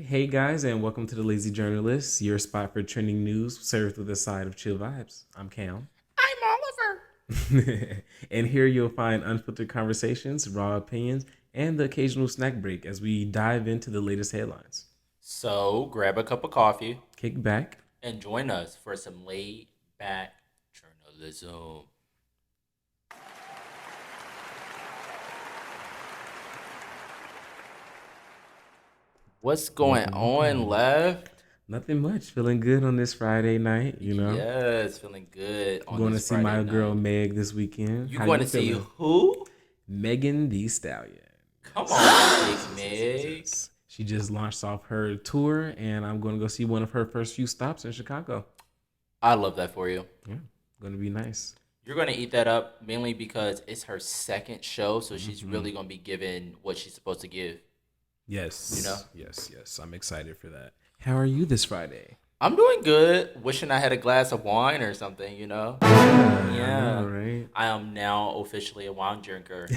Hey guys, and welcome to the Lazy Journalist, your spot for trending news served with a side of chill vibes. I'm Cam. I'm Oliver. And here you'll find unfiltered conversations, raw opinions, and the occasional snack break as we dive into the latest headlines. So grab a cup of coffee Kick back. and join us for some laid back journalism. What's going Welcome, on, welcome. left? Nothing much. Feeling good on this Friday night. Yes, feeling good on Going to this see Friday my girl night. Meg this weekend. You How going you to see feeling? who? Megan the Stallion. Come Yes, on, Big yes, yes, yes, yes, Meg. yes. She just launched off her tour, and I'm going to go see one of her first few stops in Chicago. I love that for you. Yeah, going to be nice. You're going to eat that up mainly because it's her second show, so she's Hmm. really going to be given what she's supposed to give, you know? Yes. I'm excited for that. How are you this Friday? I'm doing good. Wishing I had a glass of wine or something, you know? Yeah, I know, Yeah. right? I am now officially a wine drinker.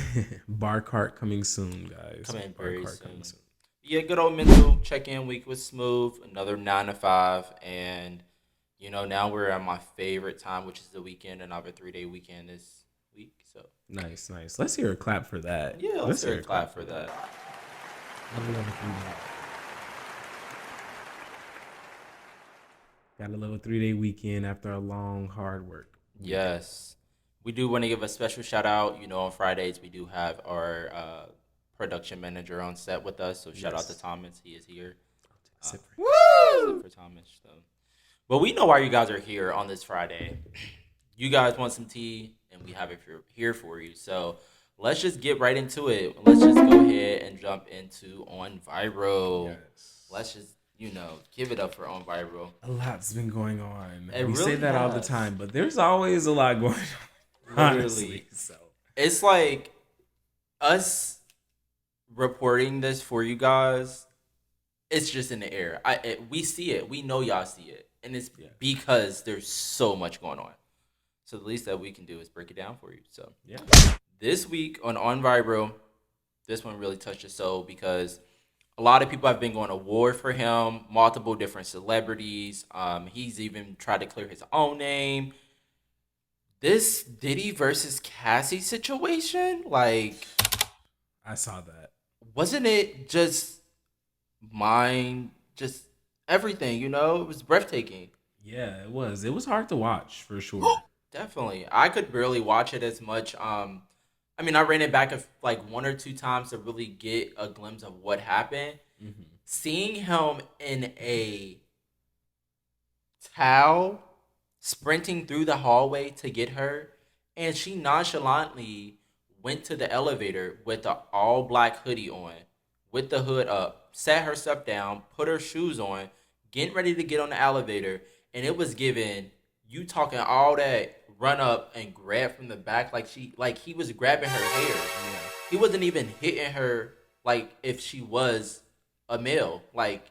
Bar cart coming soon, guys. Coming Bar very cart coming soon. soon. Yeah, good old mental check-in week was smooth. Another 9 to 5, and now we're at my favorite time, which is the weekend, and I have a 3-day weekend this week. So Nice. Let's hear a clap for that. yeah, let's Let's hear hear a a clap clap for for that. that. I love a 3 day. Got a little 3 day weekend after a long, hard work week. Yes, we do want to give a special shout out. On Fridays we do have our production manager on set with us. So shout out to Yes. Thomas. He is here. Uh, Sip for him. Except for Thomas. So. But we know why you guys are here on this Friday. You guys want some tea, and we have it here for you. So let's just get right into it. Let's just go ahead and jump into On Viral. Yes. Let's just, give it up for On Viral. A lot's been going on. It We say really that all the has. time, but there's always a lot going on, honestly. Literally. So, It's like us reporting this for you guys, it's just in the air. We see it. We know y'all see it. And it's yeah. because there's so much going on. So the least that we can do is break it down for you. So Yeah. this week on Vibro, this one really touched the soul because a lot of people have been going to war for him. Multiple different celebrities. He's even tried to clear his own name. This Diddy versus Cassie situation, like, I saw that. wasn't it just just everything? It was breathtaking. Yeah, it was. It was hard to watch for sure. Definitely. I could barely watch it as much. I mean, I ran it back like one or two times to really get a glimpse of what happened. Hmm. Seeing him in a towel sprinting through the hallway to get her, and she nonchalantly went to the elevator with the all black hoodie on, with the hood up, sat herself down, put her shoes on, getting ready to get on the elevator, and it was given you talking all that run up and grab from the back like he was grabbing her hair. Yeah. He wasn't even hitting her like if she was a male. Like,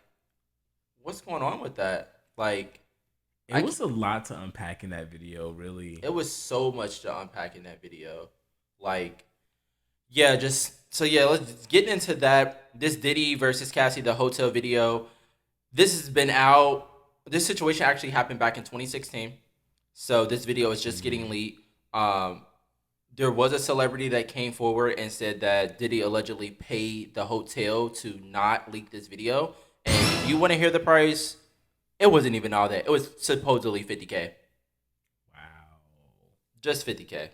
what's going on with that? Like, It I was a lot to unpack in that video, really. it was so much to unpack in that video. Like, yeah, let's get into that. This Diddy versus Cassie, the hotel video. This has been out. This situation actually happened back in 2016. So this video is just getting Mhm. leaked. There was a celebrity that came forward and said that Diddy allegedly paid the hotel to not leak this video. And if you want to hear the price, it wasn't even all that. It was supposedly 50K. Wow. Just 50K.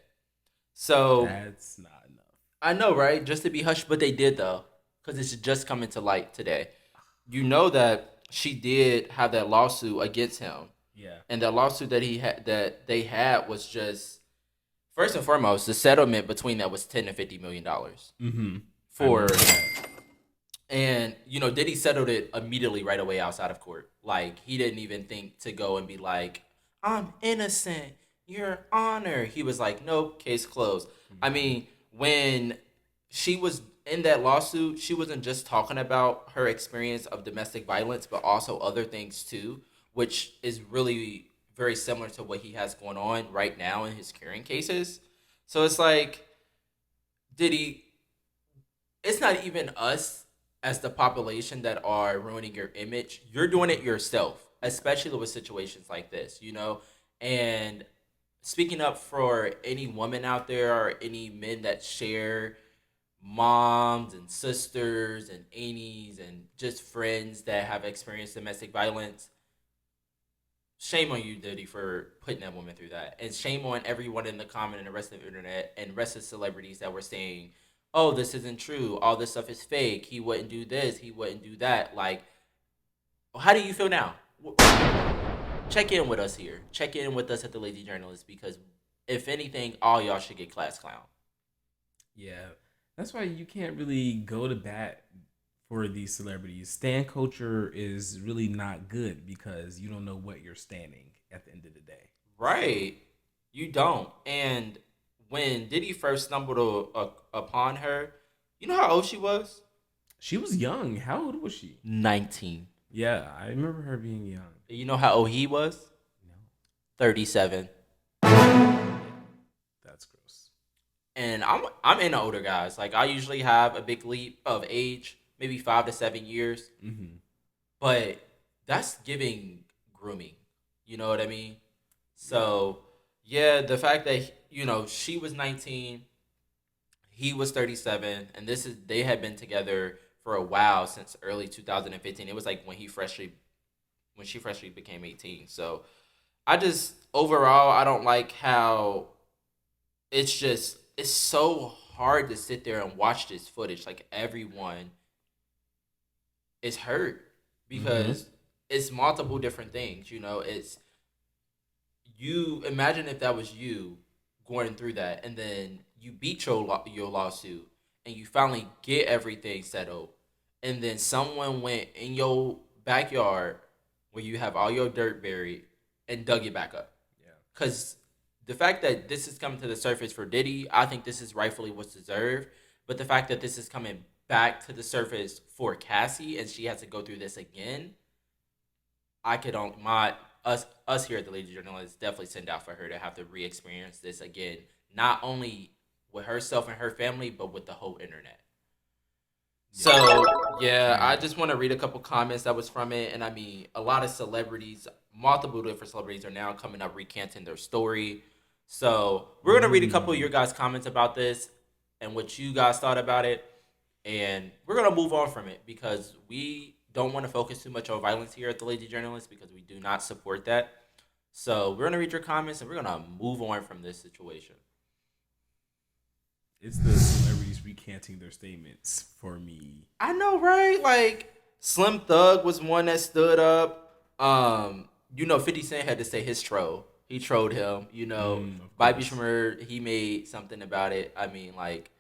So That's not enough. I know, right? Just to be hushed, but they did though, because it's just coming to light today. You know that she did have that lawsuit against him, Yeah. and that lawsuit that they had was just first and foremost the settlement between that was $10 to $50 million Mm-hmm. I for, remember that. and Diddy settled it immediately right away outside of court. Like he didn't even think to go and be like, "I'm innocent, Your Honor." He was like, "Nope, case closed." I Mhm. mean, when she was in that lawsuit, she wasn't just talking about her experience of domestic violence, but also other things too, which is really very similar to what he has going on right now in his current cases. So it's like, Diddy, it's not even us as the population that are ruining your image, you're doing it yourself, especially with situations like this, you know? And speaking up for any woman out there or any men that share moms and sisters and aunties and just friends that have experienced domestic violence, shame on you, Diddy, for putting that woman through that. And shame on everyone in the comment and the rest of the internet and the rest of the celebrities that were saying, oh, this isn't true. All this stuff is fake. He wouldn't do this. He wouldn't do that. Like, how do you feel now? Check in with us here. Check in with us at the Lazy Journalist because, if anything, all y'all should get class clown. Yeah, that's why you can't really go to bat for these celebrities. Stan culture is really not good because you don't know what you're standing at the end of the day. Right. You don't. And when Diddy first stumbled upon her, you know how old she was? She was young. How old was she? 19. Yeah, I remember her being young. You know how old he was? No. 37. Yeah, that's gross. And I'm into older guys. Like I usually have a big leap of age, maybe 5 to 7 years. Mm-hmm. But that's giving grooming. You know what I mean? So yeah, the fact that she was 19, he was 37, and they had been together for a while since early 2015. It was like when she freshly became 18. So I just overall I don't like how it's so hard to sit there and watch this footage. Like everyone is hurt Mm-hmm. because it's multiple different things. It's you imagine if that was you going through that, and then you beat your lawsuit, and you finally get everything settled, and then someone went in your backyard where you have all your dirt buried and dug it back up. Yeah. Because the fact that this is coming to the surface for Diddy, I think this is rightfully what's deserved. But the fact that this is coming back to the surface for Cassie and she has to go through this again, I could on my us here at the Lady Journalist definitely send out for her to have to re-experience this again, not only with herself and her family, but with the whole internet. Yeah. So yeah, I Man. just want to read a couple comments that was from it, and I mean, a lot of celebrities, multiple different celebrities, are now coming up recanting their story. So we're gonna read a couple of your Mm. guys' comments about this and what you guys thought about it, and we're gonna move on from it because we don't want to focus too much on violence here at the Lady Journalist because we do not support that. So we're gonna read your comments and we're gonna move on from this situation. It's the celebrities recanting their statements for me. I know, right? Like Slim Thug was one that stood up. 50 Cent had to say his troll. He trolled him. Of Bobby course. Shmurd, he made something about it. I mean, like,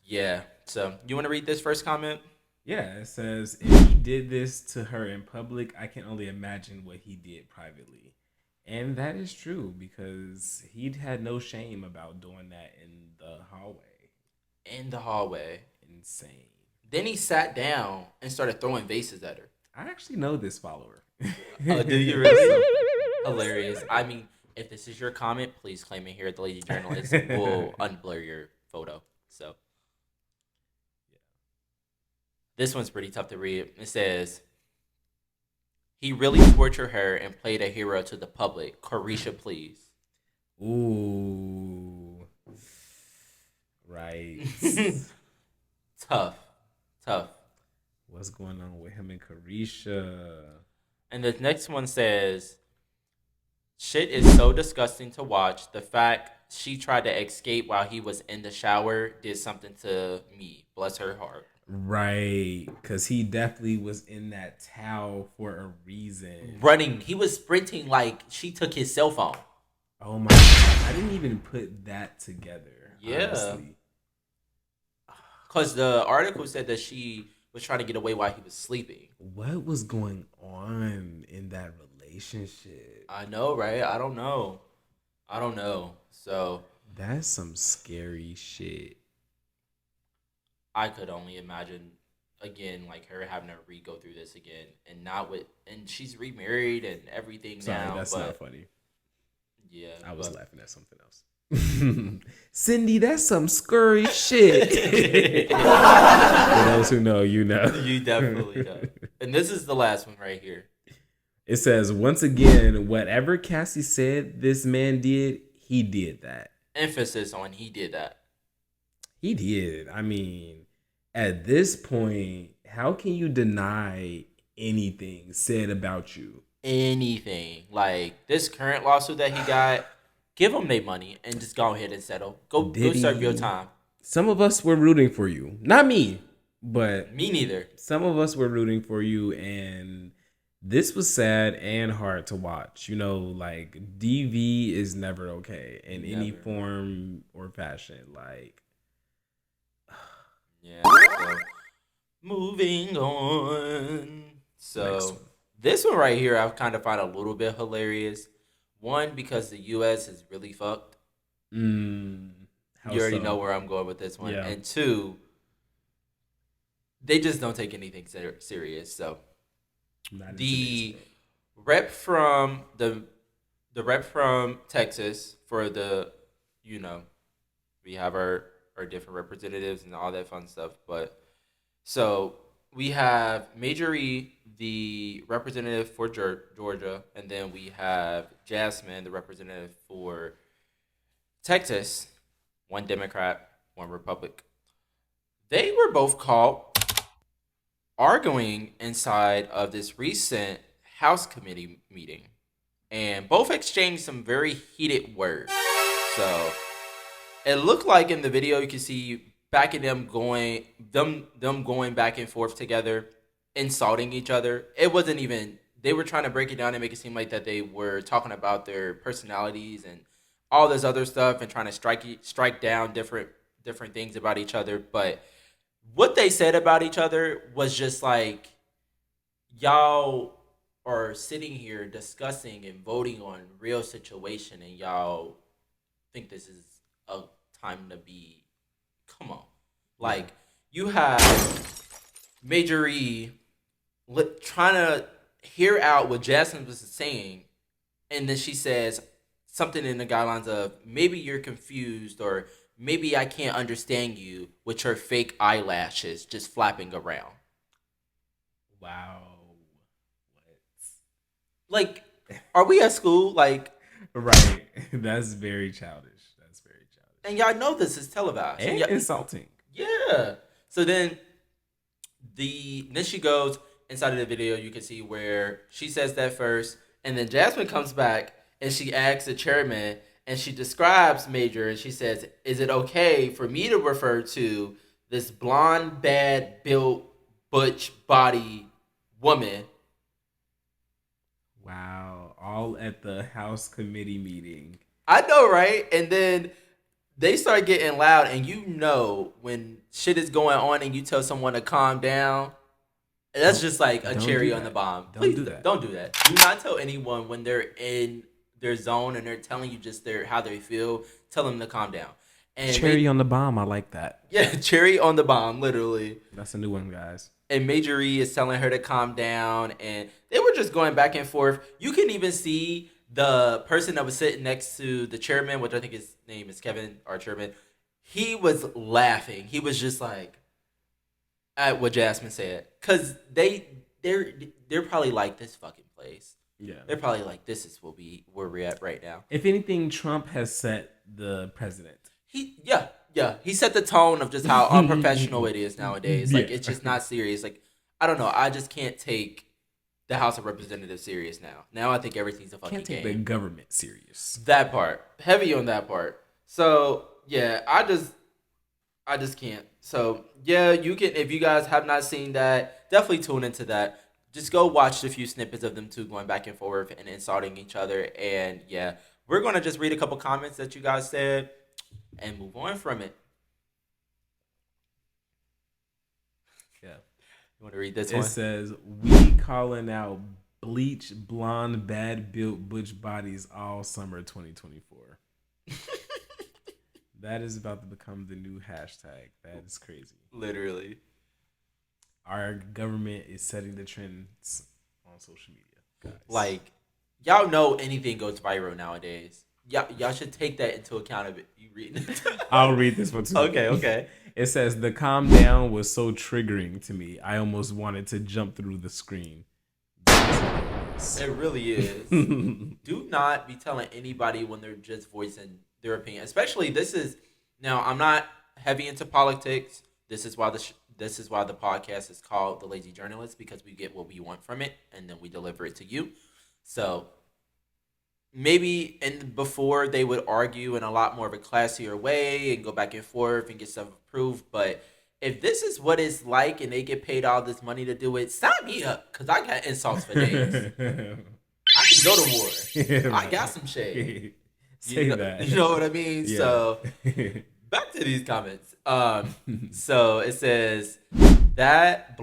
yeah. So you want to read this first comment? Yeah, it says if he did this to her in public, I can only imagine what he did privately. And that is true because he'd had no shame about doing that in the hallway. In the hallway. Insane. Then he sat down and started throwing vases at her. I actually know this follower. Oh, do you That's really? so funny. Hilarious. I mean, if this is your comment, please claim it here at the Lady Journalist. We'll unblur your photo. So this one's pretty tough to read. It says, he really tortured her and played a hero to the public. Carisha, please. Ooh. Right. Tough. Tough. What's going on with him and Carisha? And the next one says, shit is so disgusting to watch. The fact she tried to escape while he was in the shower did something to me. Bless her heart. Right. Because he definitely was in that towel for a reason. Running. He was sprinting like she took his cell phone. Oh my God. I didn't even put that together, Yeah. honestly. Because the article said that she was trying to get away while he was sleeping. What was going on in that relationship? I know, right? I don't know. I don't know. So That's some scary shit. I could only imagine again, like her having to re go through this again, and not with, and she's remarried and everything Sorry, now. that's not But funny. yeah, I was but laughing at something else. Cindy, that's some scurry shit. For those who know, you know. You definitely know. And this is the last one right here. It says, once again, whatever Cassie said this man did, he did that. Emphasis on he did that. He did. I mean, at this point, how can you deny anything said about you? Anything. Like this current lawsuit that he got, give him their money and just go ahead and settle. Go serve your Diddy, time. some of us were rooting for you. Not me, but Me neither. some of us were rooting for you, and this was sad and hard to watch. You know, like DV is never okay in any Never. form or fashion. Like, Yeah. So moving on. next So one. this one right here, I kind of find a little bit hilarious. One, because the U.S. is really fucked. Mm, how You already know so? where I'm going with this one. Yeah, And two, they just don't take anything serious. So not in today's the world. rep from the rep from Texas for the, you know, we have our different representatives and all that fun stuff. But so we have Major E, the representative for Georgia, and then we have Jasmine, the representative for Texas. One Democrat, one Republic. They were both caught arguing inside of this recent House committee meeting, and both exchanged some very heated words. So it looked like in the video you can see back in them going back and forth together, insulting each other. It wasn't even, they were trying to break it down and make it seem like that they were talking about their personalities and all this other stuff and trying to strike down different things about each other. But what they said about each other was just like, y'all are sitting here discussing and voting on real situation, and y'all think this is a time to be, come on. Yeah, Like, you have Major E trying to hear out what Jasmine was saying, and then she says something in the guidelines of, maybe you're confused, or maybe I can't understand you with your fake eyelashes just flapping around. wow. Like, are we at school? Like, What? Right. That's very childish. That's very childish and y'all know this is televised. And and insulting. yeah. So then she goes inside of the video. You can see where she says that first, and then Jasmine comes back and she asks the chairman, and she describes Major, and she says, "Is it okay for me to refer to this blonde, bad built, butch body woman?" Wow. All at the House committee meeting. I know, right? And then they start getting loud, and you know when shit is going on, and you tell someone to calm down. That's Don't just like a don't do cherry on the that. bomb. Don't Please do that. don't do that. Do not tell anyone when they're in their zone and they're telling you just their how they feel. Tell them to calm down. And Cherry on the bomb. I like that. yeah, cherry on the bomb, literally. That's a new one, guys. And Major E is telling her to calm down, and they were just going back and forth. You can even see the person that was sitting next to the chairman, which I think his name is Kevin, our chairman. He was laughing. He was just like at what Jasmine said, because they're probably like, this fucking place. Yeah. They're probably like, this is where we're at right now. If anything, Trump has set the president. He set the tone of just how unprofessional it is nowadays. Like, Yeah. it's just not serious. Like, I don't know. I just can't take the House of Representatives serious now. Now I think everything's a fucking Can't take game. the government serious. That part, heavy on that part. So yeah, I just can't. So yeah, you can, if you guys have not seen that, definitely tune into that. Just go watch a few snippets of them two going back and forth and insulting each other. And yeah, we're gonna just read a couple comments that you guys said and move on from it. Yeah. You want to read this It one? says, we calling out bleach, blonde, bad built butch bodies all summer 2024. That is about to become the new hashtag. That is crazy. Literally. Our government is setting the trends on social media, guys. Like, y'all know anything goes viral nowadays. y'all should take that into account of it. You read. I'll read this one too. Okay, okay. It says the calm down was so triggering to me. I almost wanted to jump through the screen. It really is. Do not be telling anybody when they're just voicing their opinion. Especially this is now. I'm not heavy into politics. This is why the podcast is called The Lazy Journalist, because we get what we want from it and then we deliver it to you. So maybe and before they would argue in a lot more of a classier way and go back and forth and get stuff approved. But if this is what it's like and they get paid all this money to do it, sign me up because I got insults for days. I can go to war. Yeah, I got some shade. Say that. You know what I mean? Yeah. So back to these comments. So it says that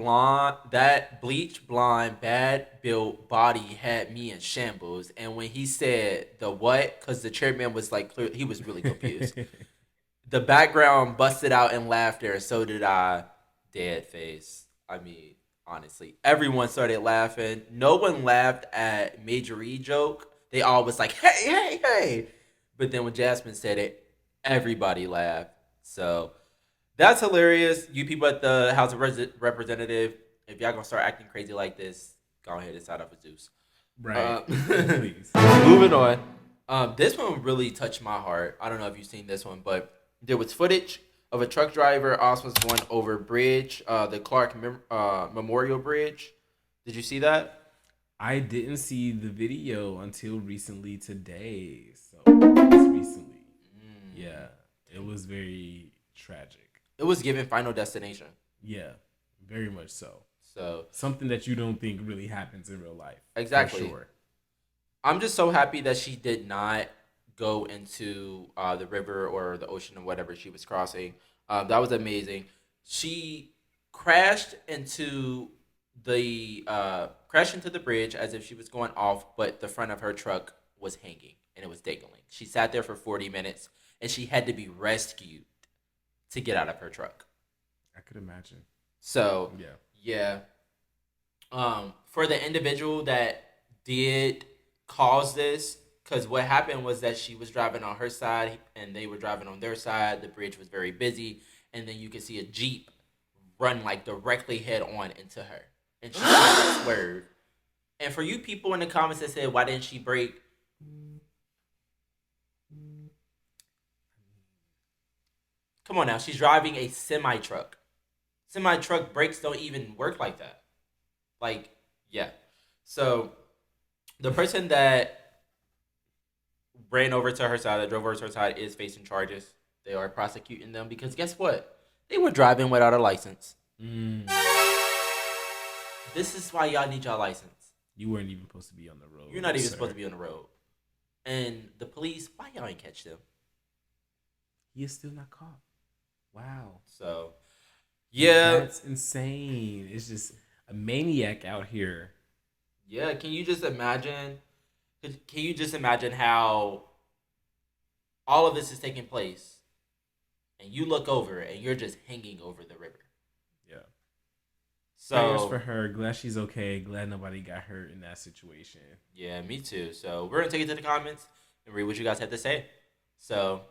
bleach blonde, bad built body had me in shambles. And when he said the what, because the chairman was like, clear, he was really confused. The background busted out in laughter, and so did I. Dead face. I mean, honestly, everyone started laughing. No one laughed at Major E joke. They all was like, hey, hey, hey. But then when Jasmine said it, everybody laughed. So that's hilarious. You people at the House of Representative, if y'all gonna start acting crazy like this, go ahead and sign up for Zeus. Right. Please. Moving on. This one really touched my heart. I don't know if you've seen this one, but there was footage of a truck driver also going over a bridge, the Clark Memorial Bridge. Did you see that? I didn't see the video until recently today. So just recently. Yeah. It was very tragic. It was given Final Destination. Yeah. Very much so. So something that you don't think really happens in real life. Exactly. For sure. I'm just so happy that she did not go into the river or the ocean or whatever she was crossing. That was amazing. She crashed into the bridge as if she was going off, but the front of her truck was hanging and it was dangling. She sat there for 40 minutes and she had to be rescued to get out of her truck. I could imagine. So yeah. For the individual that did cause this, because what happened was that she was driving on her side and they were driving on their side. The bridge was very busy, and then you could see a Jeep run like directly head on into her, and she swerved. And for you people in the comments that said, why didn't she brake? Come on now, she's driving a semi truck. Semi truck brakes don't even work like that. Like, yeah. So the person that ran over to her side, that drove over to her side, is facing charges. They are prosecuting them because guess what? They were driving without a license. This is why y'all need y'all license. You weren't even supposed to be on the road. You're not even supposed to be on the road. And the police, why y'all ain't catch them? He is still not caught. Wow. So, yeah. That's insane. It's just a maniac out here. Yeah, can you just imagine how all of this is taking place and you look over and you're just hanging over the river? Yeah. So prayers for her. Glad she's okay. Glad nobody got hurt in that situation. Yeah, me too. So we're going to take it to the comments and read what you guys had to say. So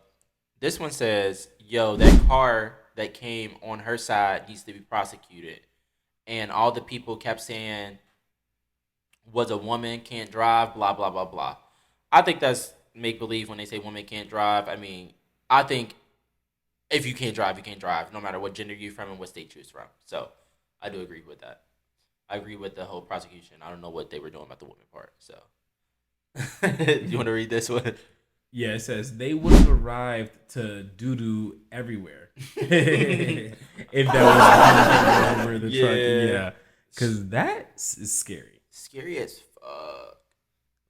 this one says, yo, that car that came on her side needs to be prosecuted. And all the people kept saying, was a woman, can't drive, blah, blah, blah, blah. I think that's make-believe when they say women can't drive. I mean, I think if you can't drive, you can't drive, no matter what gender you're from and what state you're from. So I do agree with that. I agree with the whole prosecution. I don't know what they were doing about the woman part. So do you want to read this one? Yeah, it says they would have arrived to doo-doo everywhere if that was over the truck. Yeah, because that is scary. Scary as fuck.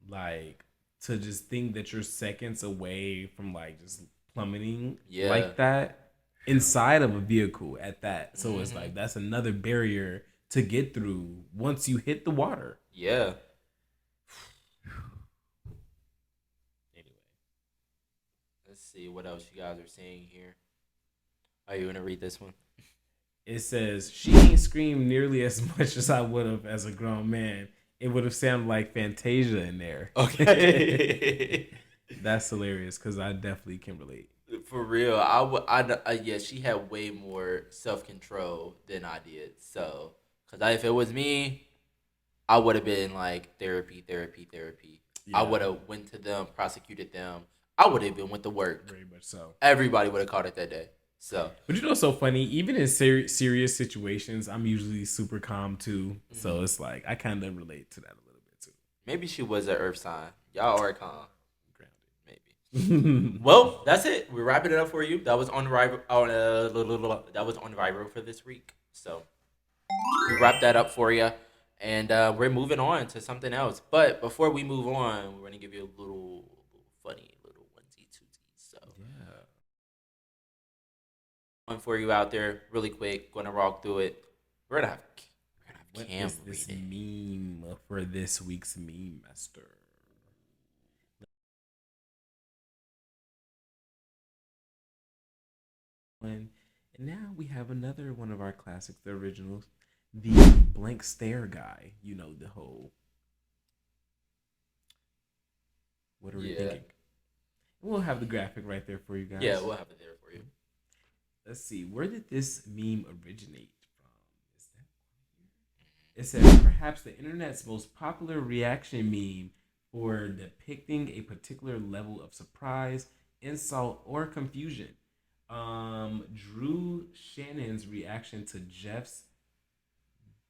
Like, to just think that you're seconds away from, like, just plummeting like that inside of a vehicle at that. So it's like, that's another barrier to get through once you hit the water. Yeah. Let's see what else you guys are saying here. Are you going to read this one? It says, she ain't screamed nearly as much as I would have as a grown man. It would have sounded like Fantasia in there. Okay. That's hilarious because I definitely can relate. For real, I would. Yeah, she had way more self control than I did. So, because if it was me, I would have been like therapy, therapy, therapy. I Yeah, would have went to them, prosecuted them. I would have even went to work. very much so. Everybody would have caught it that day. So, But you know, what's so funny. Even in serious situations, I'm usually super calm too. So mhm. it's like I kind of relate to that a little bit too. Maybe she was an Earth sign. Y'all are calm. Maybe. Grounded. Well, that's it. We're wrapping it up for you. That was on Rival. That was on Viral for this week. So we wrap that up for you, and we're moving on to something else. But before we move on, we're gonna give you a little funny little onesie twosie. So Yeah. one for you out there, really quick. Gonna walk through it. We're gonna have What Cam is read this it. meme for this week's meme master? And now we have another one of our classics, the originals, the blank stare guy. You know the whole. What are we Yeah, thinking? We'll have the graphic right there for you yeah, guys. we'll have it there for you. Let's see. Where did this meme originate from? Is that It says perhaps the internet's most popular reaction meme for depicting a particular level of surprise, insult, or confusion. Drew Shannon's reaction to Jeff's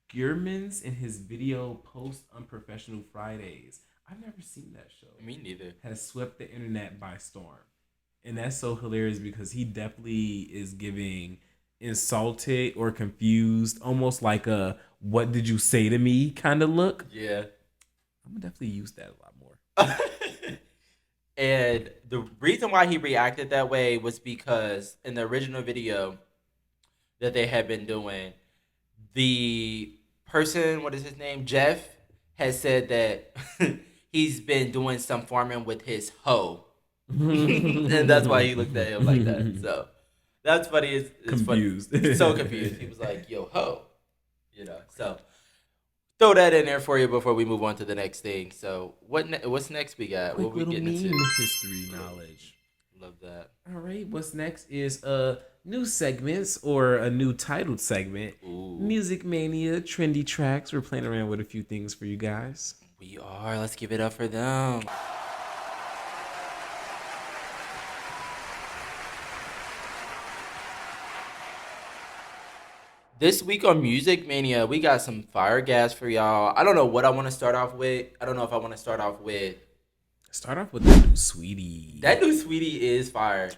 Gearman's in his video post Unprofessional Fridays. I've never seen that show. Me neither. Has swept the internet by storm. And that's so hilarious because he definitely is giving insulted or confused, almost like a "what did you say to me" kind of look. Yeah. I'm gonna definitely use that a lot more. And the reason why he reacted that way was because in the original video that they had been doing, the person, what is his name, Jeff, has said that he's been doing some farming with his hoe, and that's why he looked at him like that. So that's funny. It's funny. Confused. He's so confused. He was like, "Yo, hoe," you know. So throw that in there for you before we move on to the next thing. So what's next we got? What Quick we little getting meme into? history knowledge. Love that. All right, what's next is new segments or a new titled segment. Ooh, Music Mania, trendy tracks. We're playing around with a few things for you guys. we are. Let's give it up for them. This week on Music Mania, we got some fire gas for y'all. I don't know what I want to start off with. I don't know if I want to start off with Start off with that new sweetie. that new Sweetie is fire.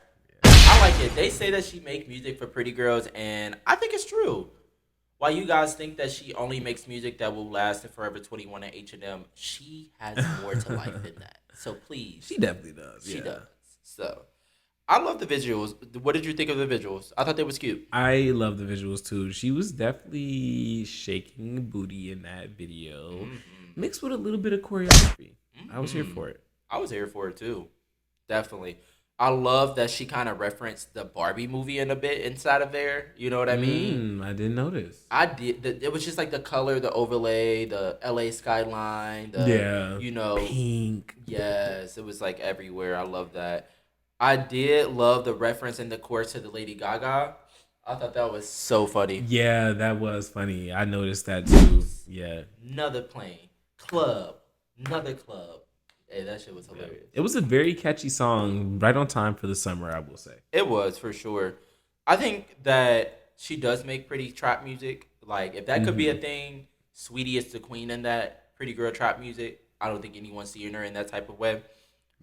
I like it. They say that she make music for pretty girls, and I think it's true. While you guys think that she only makes music that will last in Forever 21 and H&M, she has more to life than that. So please, She definitely does. she Yeah. does. So I love the visuals. What did you think of the visuals? I thought they was cute. I love the visuals too. She was definitely shaking booty in that video, Mm-hmm. mixed with a little bit of choreography. I was here Mm-hmm. for it. I was here for it too. Definitely. I love that she kind of referenced the Barbie movie in a bit inside of there. You know what I mean? I didn't notice. I did. It was just like the color, the overlay, the LA skyline, Yeah. you know, Pink. yes, it was like everywhere. I love that. I did love the reference in the chorus to the Lady Gaga. I thought that was so funny. Yeah, that was funny. I noticed that too. Yeah. Another plane, club, another club. Hey, that shit was Yeah. hilarious. It was a very catchy song, right on time for the summer, I will say. It was for sure. I think that she does make pretty trap music. Like if that could be a Hmm. thing, Sweetie is the queen in that pretty girl trap music. I don't think anyone's seeing her in that type of way.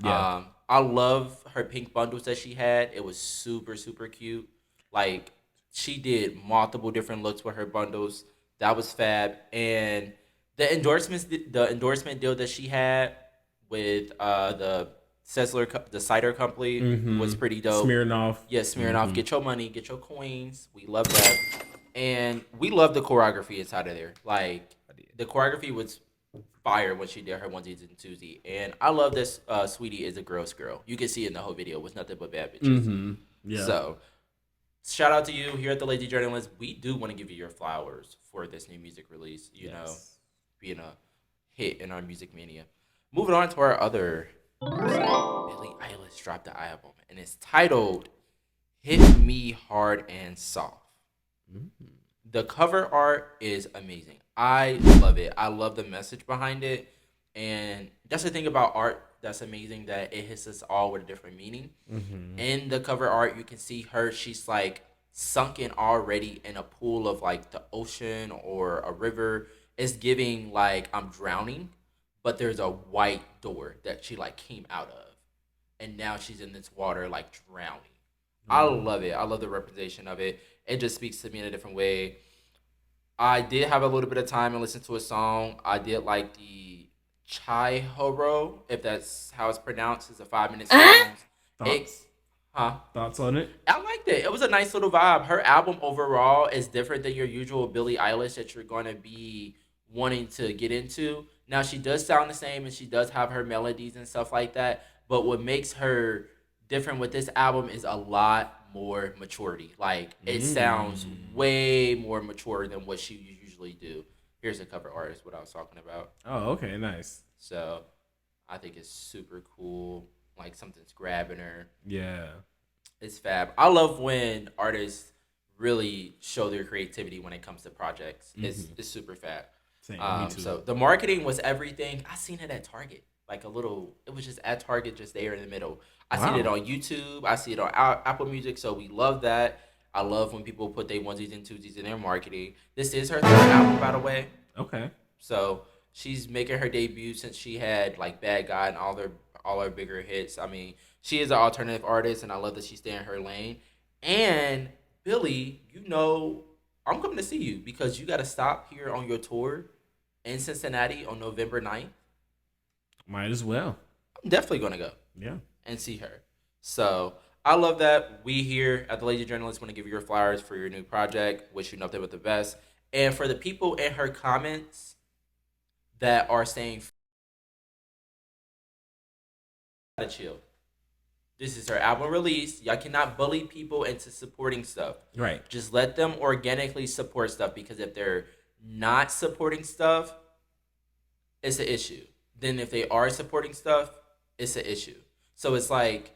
Yeah. I love her pink bundles that she had. It was super super cute. Like she did multiple different looks with her bundles. That was fab. And the endorsement deal that she had with the cider company was pretty dope. Smirnoff. Yes, Smirnoff, Hmm. get your money, get your coins. We love that, and we love the choreography inside of there. Like I did. the choreography was fire when she did her onesies and twosies, and I love this. Sweetie is a gross girl. You can see in the whole video was nothing but bad bitches. Yeah. So shout out to you here at the Lazy Journalist. We do want to give you your flowers for this new music release. You know, Yes. being a hit in our music mania. Moving on to our other person, Billie dropped the album, and it's titled "Hit Me Hard and Soft." Mm. The cover art is amazing. I love it. I love the message behind it. And that's the thing about art that's amazing, that it hits us all with a different meaning. Mm-hmm. In the cover art, you can see her. She's like sunken already in a pool of like the ocean or a river. It's giving like I'm drowning, but there's a white door that she like came out of. And now she's in this water like drowning. I Mm. love it. I love the representation of it. It just speaks to me in a different way. I did have a little bit of time and listen to a song. I did like the Chai Horo, if that's how it's pronounced. It's a 5 minute song. It, Thoughts? huh? Thoughts on it? I liked it. It was a nice little vibe. Her album overall is different than your usual Billie Eilish that you're going to be wanting to get into. Now, she does sound the same and she does have her melodies and stuff like that. But what makes her different with this album is a lot more maturity. Like, it sounds Mm. way more mature than what she usually do. Here's the cover art, is what I was talking about. Oh, okay, nice. So, I think it's super cool. Like, something's grabbing her. Yeah. It's fab. I love when artists really show their creativity when it comes to projects. Mm-hmm. It's super fab. Same. Me too. So the marketing was everything. I seen it at Target, like a little. It was just at Target, just there in the middle. I seen it Wow. on YouTube. I see it on Apple Music. So we love that. I love when people put their onesies and twosies in their marketing. This is her third album, by the way. Okay. So she's making her debut since she had like Bad Guy and all her bigger hits. I mean, she is an alternative artist, and I love that she's staying in her lane. And Billy, I'm coming to see you because you got to stop here on your tour in Cincinnati on November 9th. Might as well. I'm definitely gonna go Yeah. and see her. So I love that. We here at the Lazy Journalist want to give you your flowers for your new project. Wish you nothing but the best. And for the people in her comments that are saying, gotta chill. This is her album release. Y'all cannot bully people into supporting stuff. Right. Just let them organically support stuff, because if they're not supporting stuff, it's an issue. Then if they are supporting stuff, it's an issue. So it's like,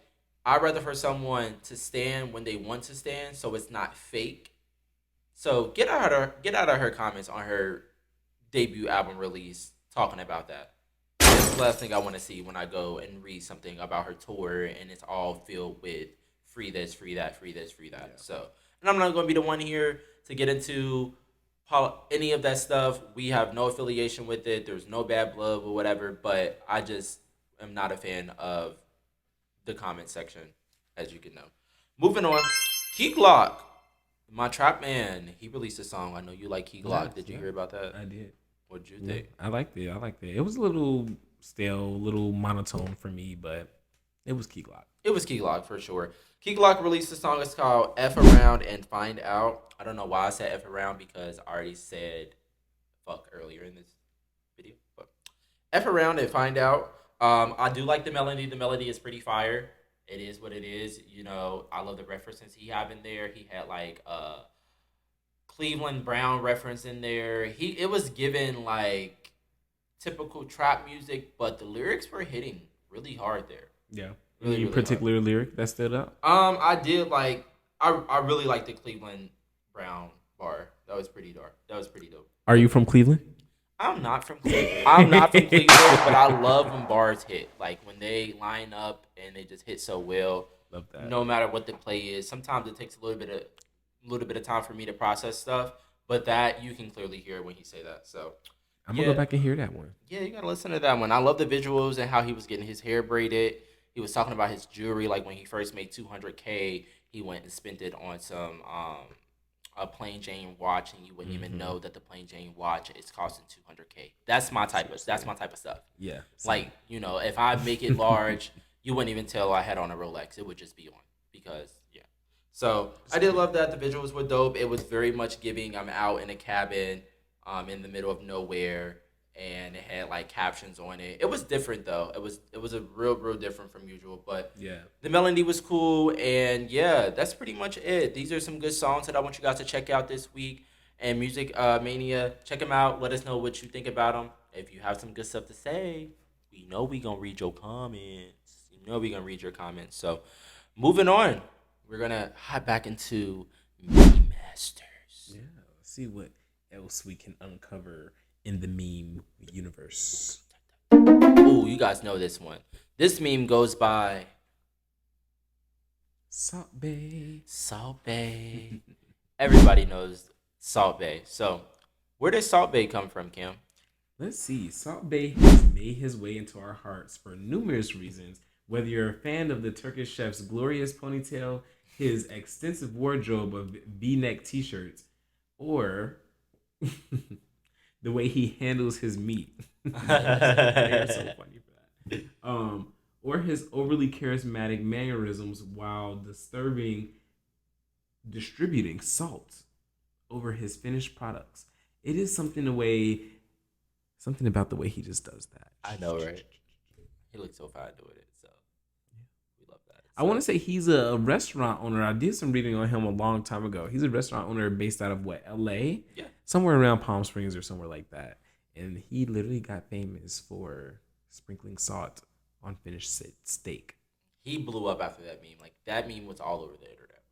I'd rather for someone to stand when they want to stand, so it's not fake. So get out of her comments on her debut album release talking about that. That's the last thing I want to see when I go and read something about her tour and it's all filled with free this, free that, free this, free that. Yeah. So, and I'm not going to be the one here to get into any of that stuff. We have no affiliation with it. There's no bad blood or whatever, but I just am not a fan of the comment section, as you can know. Moving on, Key Glock, my trap man, he released a song. I know you like Key Glock. Yes, Did you yeah. hear about that? I did. What did you Yeah. think? I liked it. I liked it. It was a little stale, a little monotone for me, but it was Key Glock. It was Key Glock for sure. Key Glock released a song. It's called "F Around and Find Out." I don't know why I said "F Around" because I already said "fuck" earlier in this video. But "F Around and Find Out." I do like the melody. The melody is pretty fire. It is what it is. I love the references he have in there. He had like Cleveland Brown reference in there. It was given like typical trap music, but the lyrics were hitting really hard there. Yeah. Really, Any really hard. particular lyric that stood out? I did like. I really like the Cleveland Brown bar. That was pretty dark. That was pretty dope. Are you from Cleveland? I'm not from Cleveland. I'm not from Cleveland, but I love when bars hit. Like when they line up and they just hit so well. Love that. No matter what the play is. Sometimes it takes a little bit of time for me to process stuff, but that you can clearly hear when he say that. So I'm gonna go back and hear that one. yeah, you gotta listen to that one. I love the visuals and how he was getting his hair braided. He was talking about his jewelry, like when he first made 200K, he went and spent it on some a plain Jane watch, and you wouldn't even know that the plain Jane watch is costing 200K. That's my type of stuff. Yeah. Like if I make it large, you wouldn't even tell I had on a Rolex. It would just be on because yeah. So I did love that. The visuals were dope. It was very much giving. I'm out in a cabin, in the middle of nowhere, and it had like captions on it. It was different though. It was a real different from usual. But Yeah. the melody was cool, and yeah, that's pretty much it. These are some good songs that I want you guys to check out this week. And Music Mania, check them out. Let us know what you think about them. If you have some good stuff to say, we know we gonna read your comments. You know we're gonna read your comments. So moving on, we're gonna hop back into meme masters. Yeah, let's see what else we can uncover in the meme universe. Oh, you guys know this one. This meme goes by Salt Bay. Salt Bay. Everybody knows Salt Bay. So where does Salt Bay come from, Kim? Let's see. Salt Bay has made his way into our hearts for numerous reasons. Whether you're a fan of the Turkish chef's glorious ponytail, his extensive wardrobe of V-neck t-shirts, or the way he handles his meat. They're so funny for that. Or his overly charismatic mannerisms while distributing salt over his finished products. It is something about the way he just does that. I know, right? He looks so fine doing it. So we love that. I want to say he's a restaurant owner. I did some reading on him a long time ago. He's a restaurant owner based out of what, LA? Yeah. Somewhere around Palm Springs or somewhere like that. And he literally got famous for sprinkling salt on finished steak. He blew up after that meme. Like that meme was all over the internet.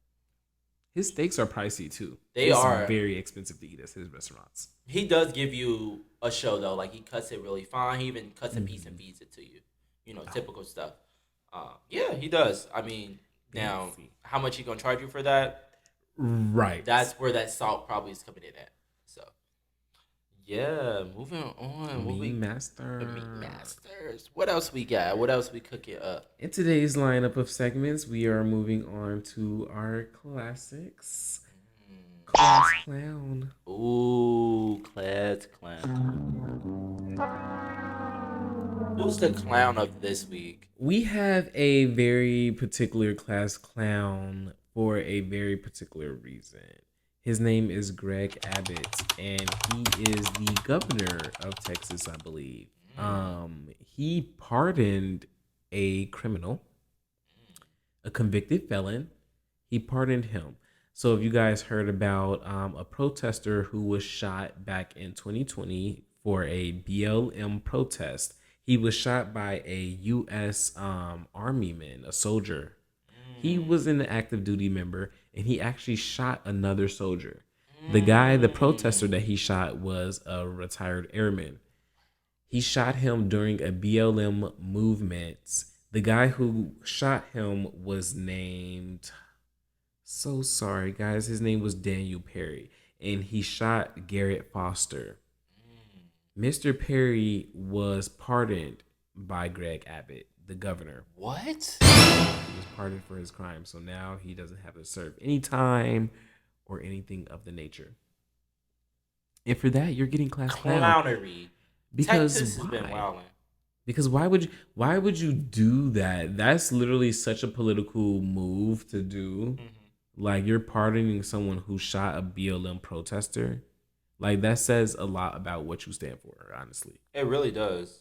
His steaks are pricey too. They are very expensive to eat at his restaurants. He does give you a show though. Like he cuts it really fine. He even cuts a piece and feeds it to you. You know, typical stuff. Yeah, he does. I mean, now how much he gonna charge you for that? Right. That's where that salt probably is coming in at. So, yeah, moving on. Meme Master. Meat Masters. What else we got? What else we cooking up? In today's lineup of segments, we are moving on to our classics. Class Clown. Ooh, Class Clown. Who's the clown of this week? We have a very particular class clown for a very particular reason. His name is Greg Abbott, and he is the governor of Texas, I believe. He pardoned a criminal, a convicted felon. He pardoned him. So if you guys heard about a protester who was shot back in 2020 for a BLM protest, he was shot by a U.S. Army man, a soldier. He was an active duty member, and he actually shot another soldier. The protester that he shot was a retired airman. He shot him during a BLM movement. The guy who shot him was named... So sorry, guys. His name was Daniel Perry, and he shot Garrett Foster. Mr. Perry was pardoned by Greg Abbott, the governor. What? He was pardoned for his crime, so now he doesn't have to serve any time or anything of the nature. And for that, you're getting class clownery. Because Texas why? Has been wilding. Because why would you do that? That's literally such a political move to do. Like, you're pardoning someone who shot a BLM protester. Like, that says a lot about what you stand for, honestly. It really does.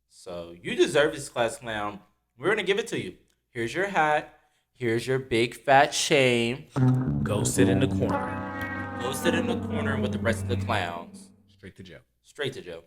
So, you deserve this class clown. We're going to give it to you. Here's your hat. Here's your big fat shame. Go sit in the corner. Go sit in the corner with the rest of the clowns. Straight to jail. Straight to jail.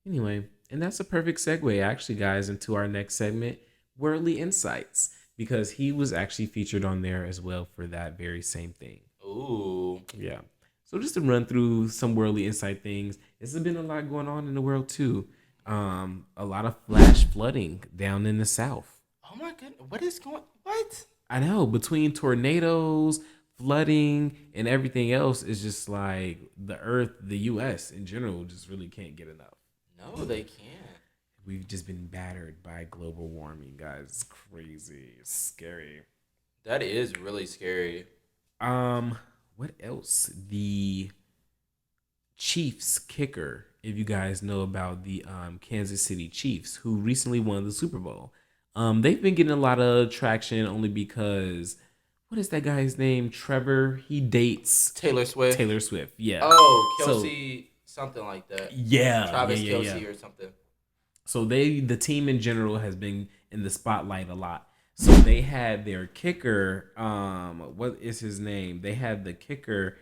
Anyway, and that's a perfect segue, actually, guys, into our next segment, Worldly Insights. Because he was actually featured on there as well for that very same thing. Ooh. Yeah. So just to run through some worldly insight things, there's been a lot going on in the world too. A lot of flash flooding down in the South. Oh my goodness. What? I know, between tornadoes, flooding, and everything else, is just like the earth, the U.S. in general, just really can't get enough. No, they can't. We've just been battered by global warming, guys. It's crazy. It's scary. That is really scary. What else? The Chiefs kicker, if you guys know about the Kansas City Chiefs, who recently won the Super Bowl. They've been getting a lot of traction only because, what is that guy's name? Trevor. He dates Taylor Swift. Yeah. Oh, Kelsey, something like that. Yeah. Travis Kelsey or something. So the team in general has been in the spotlight a lot. So they had their kicker, what is his name? They had the kicker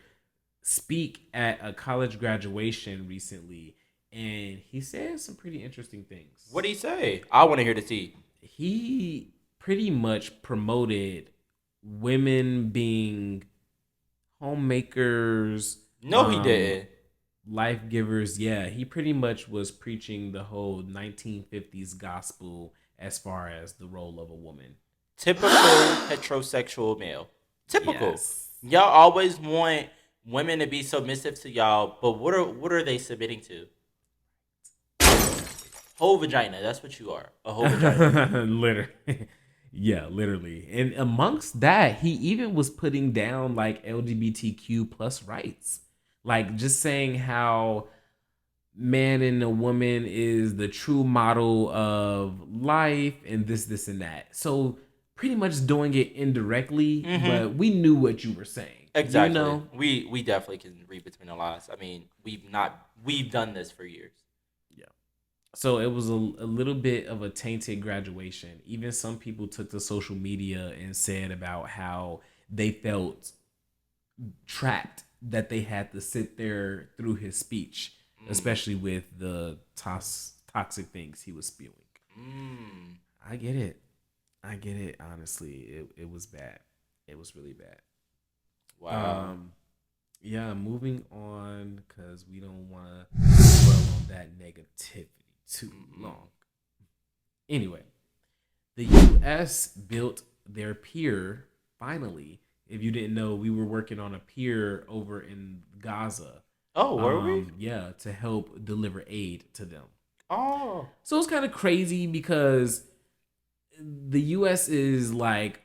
speak at a college graduation recently, and he said some pretty interesting things. What did he say? I want to hear the tea. he pretty much promoted women being homemakers, No, he didn't. life givers. Yeah, he pretty much was preaching the whole 1950s gospel as far as the role of a woman. Typical heterosexual male. Typical. Yes. Y'all always want women to be submissive to y'all, but what are they submitting to? Whole vagina. That's what you are. A whole vagina. Literally. Yeah, literally. And amongst that, he even was putting down like LGBTQ plus rights. Like just saying how man and a woman is the true model of life and this and that. So pretty much doing it indirectly, Mm-hmm. but we knew what you were saying. You Exactly. know? We definitely can read between the lines. I mean, we've done this for years. Yeah. So it was a little bit of a tainted graduation. Even some people took to social media and said about how they felt trapped that they had to sit there through his speech, Mm. especially with the toxic things he was spewing. Mm. I get it. I get it. Honestly, it was bad. It was really bad. Wow. Um, yeah. Moving on because we don't want to dwell on that negativity too Mm-mm. long. Anyway, the U.S. built their pier finally. If you didn't know, we were working on a pier over in Gaza. Oh, were we? Yeah, to help deliver aid to them. Oh. So it's kind of crazy because the U.S. is like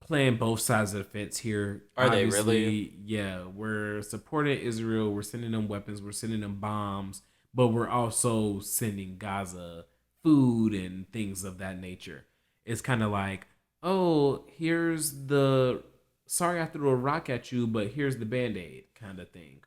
playing both sides of the fence here. Are they really? Obviously, yeah, we're supporting Israel. We're sending them weapons. We're sending them bombs, but we're also sending Gaza food and things of that nature. It's kind of like, oh, here's the sorry I threw a rock at you, but here's the band aid kind of thing.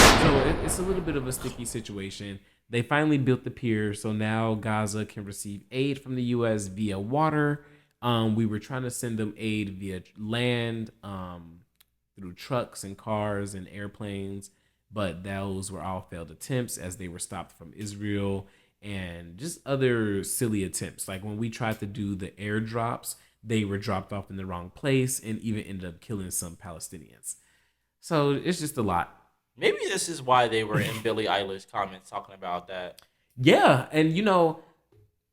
So it's a little bit of a sticky situation. They finally built the pier, so now Gaza can receive aid from the U.S. via water. We were trying to send them aid via land, through trucks and cars and airplanes, but those were all failed attempts as they were stopped from Israel and just other silly attempts. Like when we tried to do the airdrops, they were dropped off in the wrong place and even ended up killing some Palestinians. So it's just a lot. Maybe this is why they were in Billie Eilish comments talking about that. Yeah, and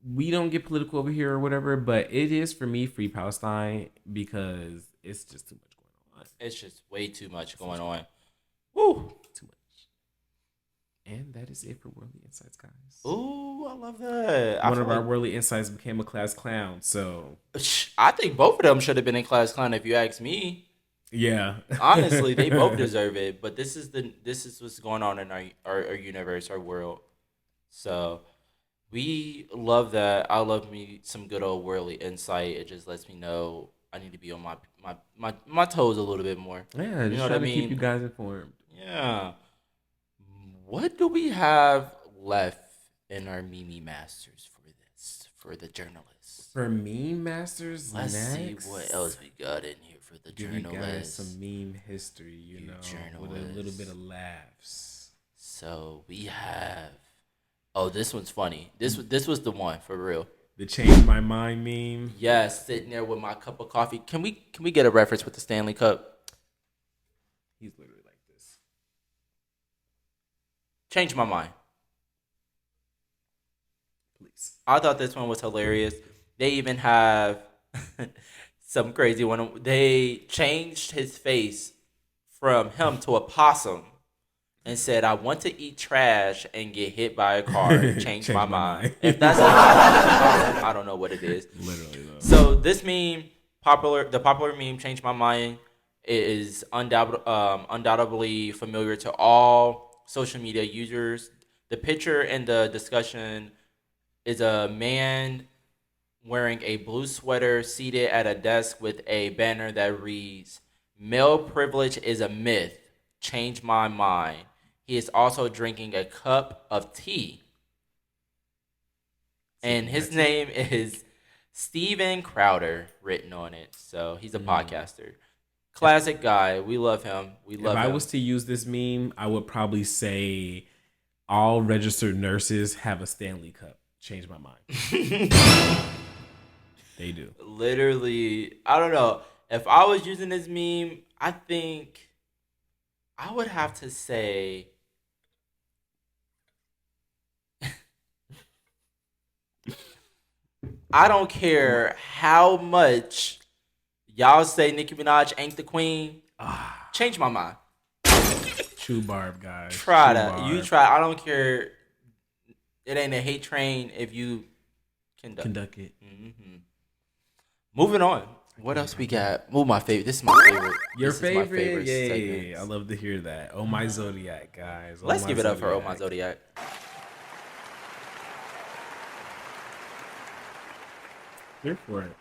we don't get political over here or whatever, but it is for me free Palestine because it's just too much going on. It's just way too much Too much going going on. on. Woo. Too much. And that is it for Worldly Insights, guys. Ooh, I love that. I One feel of our like Worldly Insights became a class clown, so I think both of them should have been in class clown if you ask me. yeah. Honestly, they both deserve it. But this is what's going on in our universe, our world. So we love that. I love me some good old worldly insight. It just lets me know I need to be on my toes a little bit more. Yeah, You know just what I trying to keep you mean? guys informed. Yeah. What do we have left in our Mimi Masters for this? For the journalists. For meme masters Let's see what next, else we got in here for the give you guys journalists. some meme history, You with a little bit journalists. of laughs. So we have. Oh, this one's funny. This was the one for real. The change my mind meme. Yes, sitting there with my cup of coffee. Can we get a reference with the Stanley Cup? He's literally like this. Change my mind. Please. I thought this one was hilarious. They even have some crazy one. They changed his face from him to a possum and said, "I want to eat trash and get hit by a car." Change my Change my mind. mind. If that's not possum, I don't know what it is. Literally though. So this meme, the popular meme, "Change My Mind," is undoubtedly familiar to all social media users. The picture and the discussion is a man wearing a blue sweater seated at a desk with a banner that reads, "Male privilege is a myth. Change my mind." He is also drinking a cup of tea, and Sipping his that tea. name is Steven Crowder written on it. So he's a podcaster. Classic guy. We love him. We If love I him. was to use this meme, I would probably say all registered nurses have a Stanley Cup. Change my mind. They do. Literally, I don't know. If I was using this meme, I think I would have to say I don't care how much y'all say Nicki Minaj ain't the queen. Ah, Change my mind. true barb, guys. Try True that. You barb. try. I don't care. It ain't a hate train if you conduct. Conduct it. Mm-hmm. Moving on. I What can't. else I we can't. got? Oh, my favorite. This is my favorite. Your This is my favorite? favorite Yeah, yeah, yeah, yeah. I segments. love to hear that. Oh my zodiac, guys. Oh Let's my give it up for Oh My zodiac. Zodiac. Here for it.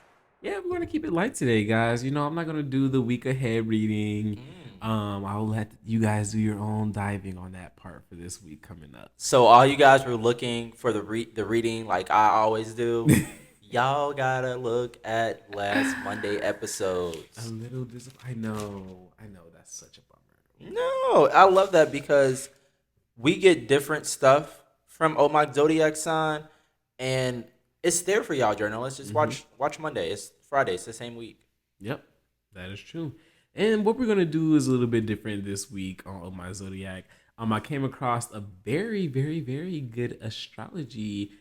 Yeah, we're gonna keep it light today, guys. I'm not gonna do the week ahead reading. Mm. I'll let you guys do your own diving on that part for this week coming up. So all you guys were looking for the reading like I always do. Y'all gotta look at last Monday A episodes. little disappointed. I know. That's such a bummer. No, I love that because we get different stuff from Oh My Zodiac sign, and it's there for y'all journalists. Just Mm-hmm. watch Monday. It's Friday. It's the same week. Yep, that is true. And what we're gonna do is a little bit different this week on Oh My Zodiac. I came across a very, very, very good astrology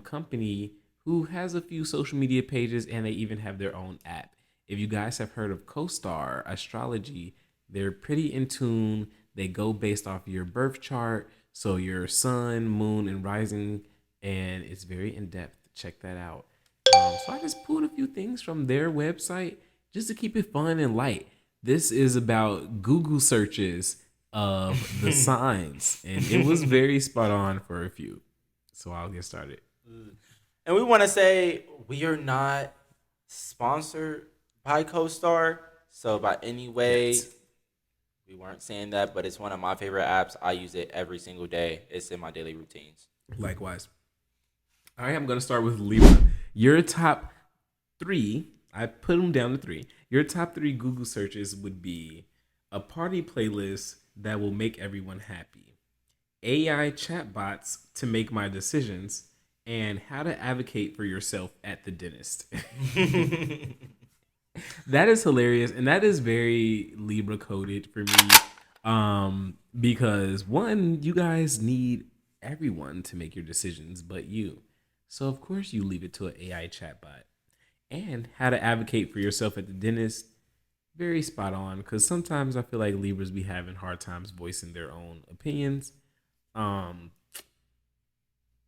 company who has a few social media pages and they even have their own app. If you guys have heard of CoStar Astrology, they're pretty in tune. They go based off your birth chart, so your sun, moon, and rising, and it's very in depth. Check that out. So I just pulled a few things from their website just to keep it fun and light. This is about Google searches of the signs, and it was very spot on for a few. So I'll get started. And we want to say we are not sponsored by CoStar. So by any way, Yet. we weren't saying that, but it's one of my favorite apps. I use it every single day. It's in my daily routines. Likewise. All right, I'm going to start with Libra. Your top three, I put them down to three. Your top three Google searches would be a party playlist that will make everyone happy, AI chatbots to make my decisions, and how to advocate for yourself at the dentist. That is hilarious, and that is very Libra coded for me. Because one, you guys need everyone to make your decisions but you. So of course you leave it to an AI chatbot. And how to advocate for yourself at the dentist, very spot on. Because sometimes I feel like Libras be having hard times voicing their own opinions. Um,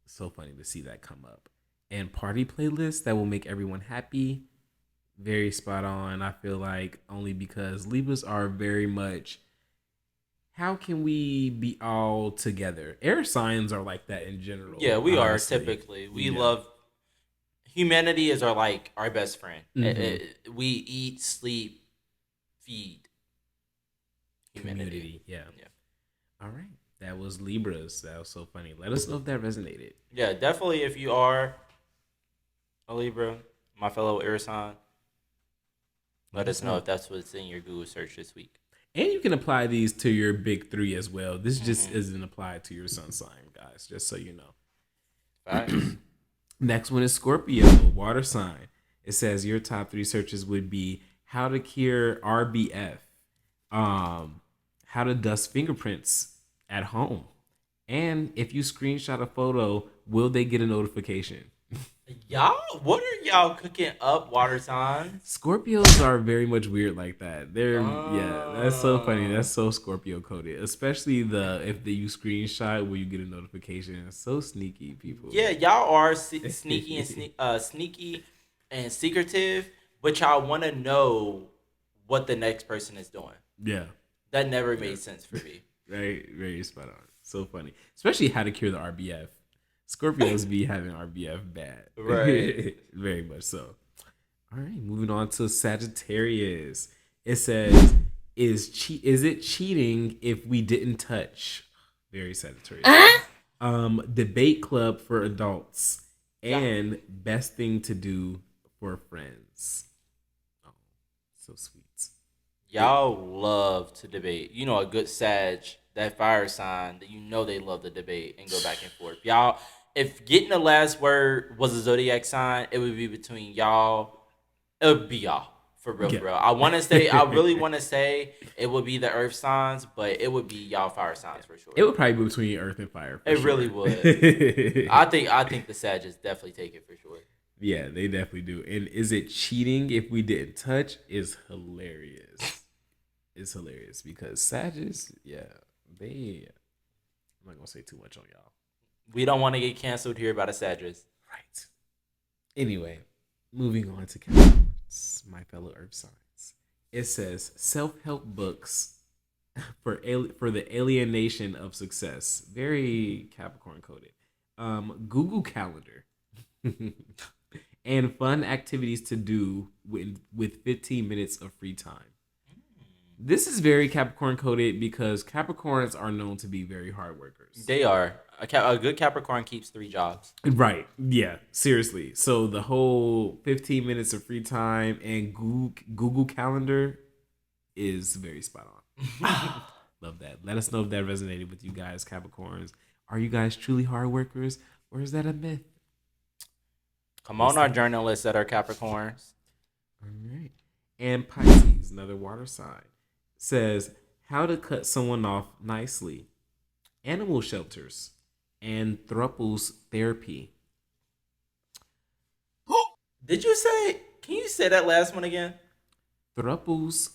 so funny to see that come up. And party playlists that will make everyone happy, very spot on. I feel like only because Libras are very much how can we be all together? Air signs are like that in general, Yeah, we are honestly. typically. We Yeah. love humanity is our best friend. Mm-hmm. We eat, sleep, feed humanity. Community. Yeah. Yeah. All right. That was Libras. That was so funny. Let us know if that resonated. Yeah, definitely if you are a Libra, my fellow air sign, let us know if that's what's in your Google search this week. And you can apply these to your big three as well. This just Mm-hmm. isn't applied to your sun sign, guys, just so you know. Facts. Next one is Scorpio, water sign. It says your top three searches would be how to cure RBF, how to dust fingerprints at home, and if you screenshot a photo, will they get a notification? Y'all, what are y'all cooking up, water signs? Scorpios are very much weird like that. Yeah, that's so funny. Uh, That's so Scorpio coded. Especially the if the you screenshot where you get a notification. It's so sneaky, people. yeah, y'all are sneaky and secretive, but y'all want to know what the next person is doing. Yeah. That never Yeah. made sense for me. Very spot on. So funny. Especially how to cure the RBF. Scorpios be having RBF bad. Right. Very much so. All right, moving on to Sagittarius. It says, is it cheating if we didn't touch? Very Sagittarius. Debate club for adults Yeah. and best thing to do for friends. Oh, so sweet. Y'all love to debate. You know, a good Sag, that fire sign, that you know they love to debate and go back and forth. Y'all, if getting the last word was a zodiac sign, it would be between y'all. It would be y'all. For real, Yeah. for real. I want to say, I really want to say it would be the earth signs, but it would be y'all fire signs for It sure. would probably be between Earth and Fire for It sure. really would. I think the Sagittarius definitely take it for sure. Yeah, they definitely do. And is it cheating if we didn't touch? Is hilarious. It's hilarious because Sagittarius, yeah, they. I'm not gonna say too much on y'all. We don't want to get canceled here by the Sagittarius. Right. Anyway, moving on to Capricorns, my fellow Earth signs. It says self-help books for the alienation of success. Very Capricorn coded. Google Calendar. And fun activities to do with 15 minutes of free time. This is very Capricorn coded because Capricorns are known to be very hard workers. They are. A good Capricorn keeps 3 jobs. Right. Yeah. Seriously. So the whole 15 minutes of free time and Google Calendar is very spot on. Love that. Let us know if that resonated with you guys, Capricorns. Are you guys truly hard workers or is that a myth? Come on, our journalists that are Capricorns. All right. And Pisces, another water sign, says how to cut someone off nicely, animal shelters, and thruples therapy. Did you say? Can you say that last one again? Thruples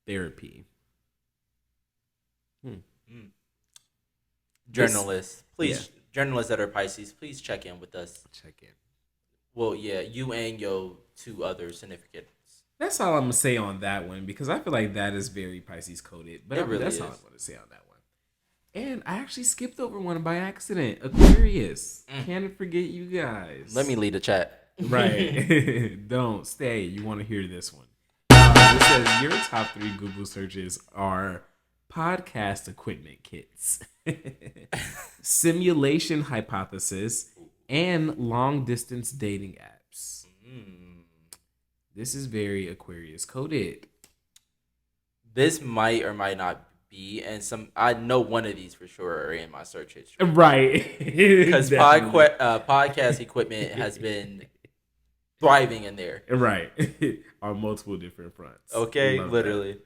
therapy. Journalists, please. Yeah. Journalists that are Pisces, please check in with us. Check in. Well, yeah, you and your 2 other significants. That's all I'm gonna say on that one because I feel like that is very Pisces coded. But that's all I'm gonna say on that one. And I actually skipped over one by accident. Aquarius. Can't forget you guys. Let me lead the chat. Right. Don't stay. You want to hear this one. It says your top 3 Google searches are podcast equipment kits, simulation hypothesis, and long distance dating apps. This is very Aquarius coded. This might or might not be, and I know one of these for sure are in my search history. Right. Because podcast equipment has been thriving in there. Right. On multiple different fronts. Okay, Love literally. that.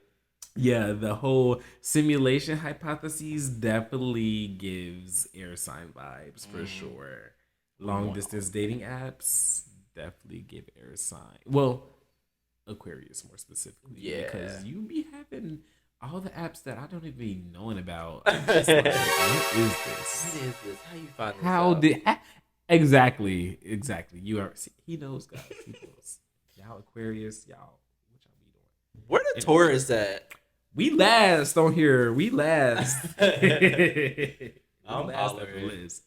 Yeah, the whole simulation hypotheses definitely gives air sign vibes for sure. Long distance dating apps definitely give air sign. Well, Aquarius more specifically. Yeah. Because you be having all the apps that I don't even be knowing about. I'm just like, what is this? What is this? How you find this How out? did exactly? You are. See, he knows, guys. He knows. Y'all Aquarius, y'all. What y'all be doing? Where the Taurus at? We last on here. We last. I'm last on hollering. the list.